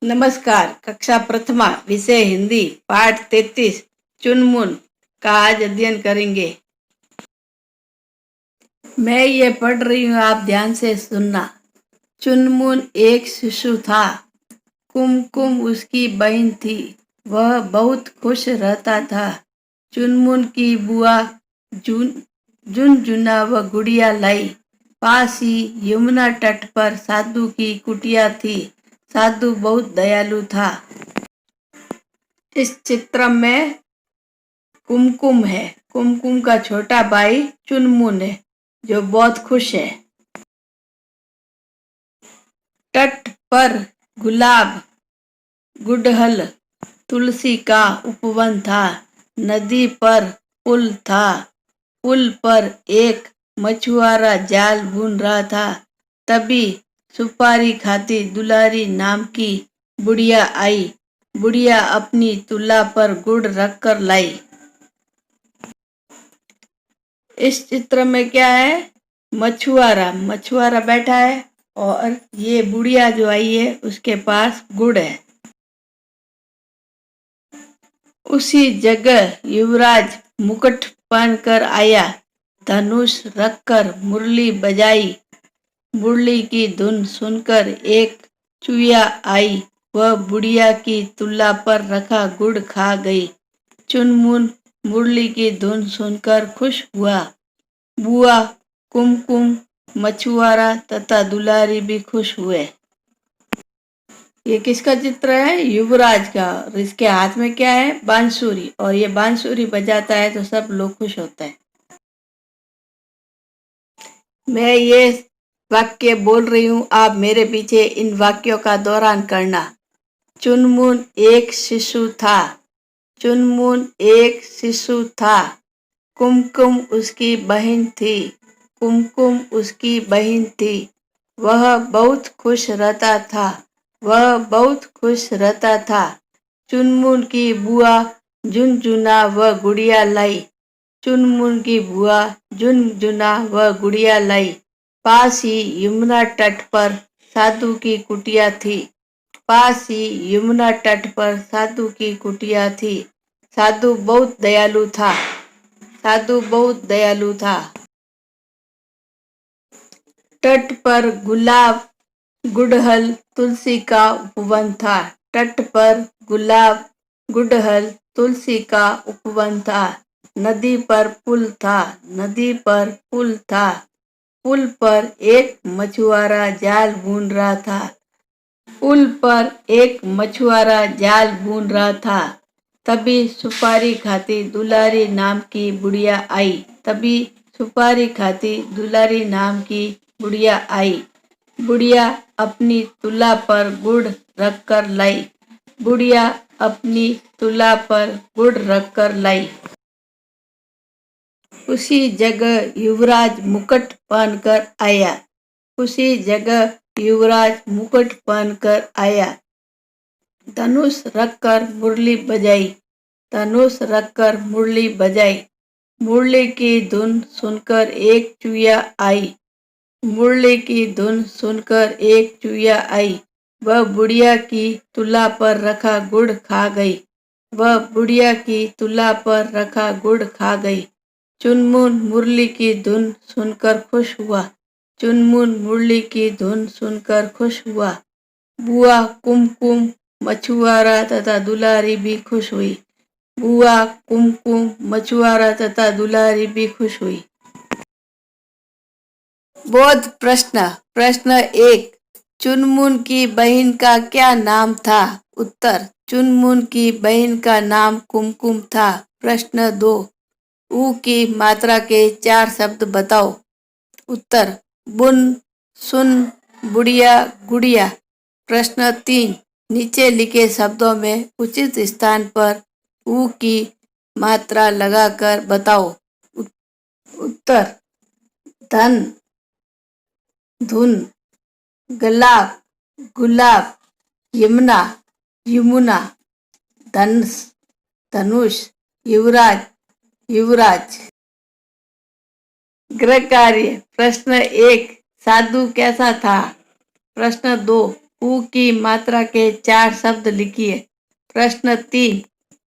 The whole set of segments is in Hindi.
नमस्कार। कक्षा प्रथमा विषय हिंदी पाठ 33 चुनमुन का आज अध्ययन करेंगे। मैं ये पढ़ रही हूँ, आप ध्यान से सुनना। चुनमुन एक शिशु था। कुमकुम उसकी बहन थी। वह बहुत खुश रहता था। चुनमुन की बुआ झुनझुना व गुड़िया लाई। पास ही यमुना तट पर साधु की कुटिया थी। साधु बहुत दयालु था। इस चित्र में कुमकुम है। कुमकुम का छोटा भाई चुनमुन है, जो बहुत खुश है। तट पर गुलाब, गुड़हल, तुलसी का उपवन था। नदी पर पुल था। पुल पर एक मछुआरा जाल बुन रहा था। तभी सुपारी खाती दुलारी नाम की बुढ़िया आई। बुढ़िया अपनी तुला पर गुड़ रखकर लाई। इस चित्र में क्या है? मछुआरा बैठा है और ये बुढ़िया जो आई है उसके पास गुड़ है। उसी जगह युवराज मुकुट पहनकर आया। धनुष रखकर मुरली बजाई। मुरली की धुन सुनकर एक चुईया आई। वह बुढ़िया की तुला पर रखा गुड़ खा गई। चुनमुन मुरली की धुन सुनकर खुश हुआ। बुआ, कुमकुम, मछुआरा तथा दुलारी भी खुश हुए। ये किसका चित्र है? युवराज का। और इसके हाथ में क्या है? बांसुरी। और ये बांसुरी बजाता है तो सब लोग खुश होते हैं। मैं ये वाक्य बोल रही हूँ, आप मेरे पीछे इन वाक्यों का दोहरान करना। चुनमुन एक शिशु था। चुनमुन एक शिशु था। कुमकुम उसकी बहन थी। कुमकुम उसकी बहन थी। वह बहुत खुश रहता था। वह बहुत खुश रहता था। चुनमुन की बुआ झुनझुना व गुड़िया लाई। चुनमुन की बुआ झुनझुना व गुड़िया लाई। पास ही यमुना तट पर साधु की कुटिया थी। पास ही यमुना तट पर साधु की कुटिया थी। साधु बहुत दयालु था। साधु बहुत दयालु था। तट पर गुलाब, गुड़हल, तुलसी का उपवन था। तट पर गुलाब, गुड़हल, तुलसी का उपवन था। नदी पर पुल था। नदी पर पुल था। पुल पर एक मछुआरा जाल बुन रहा था। पुल पर एक मछुआरा जाल बुन रहा था। तभी सुपारी खाती दुलारी नाम की बुढ़िया आई। तभी सुपारी खाती दुलारी नाम की बुढ़िया आई। बुढ़िया अपनी तुला पर गुड़ रखकर लाई। बुढ़िया अपनी तुला पर गुड़ रखकर लाई। उसी जगह युवराज मुकुट पहनकर आया। उसी जगह युवराज मुकुट पहनकर आया। धनुष रखकर मुरली बजाई। धनुष रखकर मुरली बजाई। मुरली की धुन सुनकर एक चुईया आई। मुरली की धुन सुनकर एक चुईया आई। वह बुढ़िया की तुला पर रखा गुड़ खा गई। वह बुढ़िया की तुला पर रखा गुड़ खा गई। चुनमुन मुरली की धुन सुनकर खुश हुआ। चुनमुन मुरली की धुन सुनकर खुश हुआ। बुआ, कुमकुम, मछुआरा तथा दुलारी भी खुश हुई। बुआ, कुमकुम, मछुआरा तथा दुलारी भी खुश हुई। बोध प्रश्न। प्रश्न 1, चुनमुन की बहन का क्या नाम था? उत्तर, चुनमुन की बहन का नाम कुमकुम था। प्रश्न 2, ऊ की मात्रा के 4 शब्द बताओ। उत्तर, बुन, सुन, बुढ़िया, गुड़िया। प्रश्न 3, नीचे लिखे शब्दों में उचित स्थान पर ऊ की मात्रा लगाकर बताओ। उत्तर, धन, धुन, गुलाब, गुलाब, यमुना, यमुना, धनुष, धनुष, युवराज, युवराज। गृह कार्य। प्रश्न 1, साधु कैसा था? प्रश्न 2, ऊ की मात्रा के 4 शब्द लिखिए। प्रश्न 3,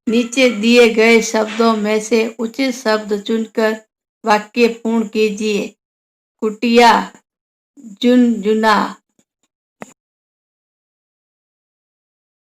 नीचे दिए गए शब्दों में से उचित शब्द चुनकर वाक्य पूर्ण कीजिए। कुटिया, झुनझुना,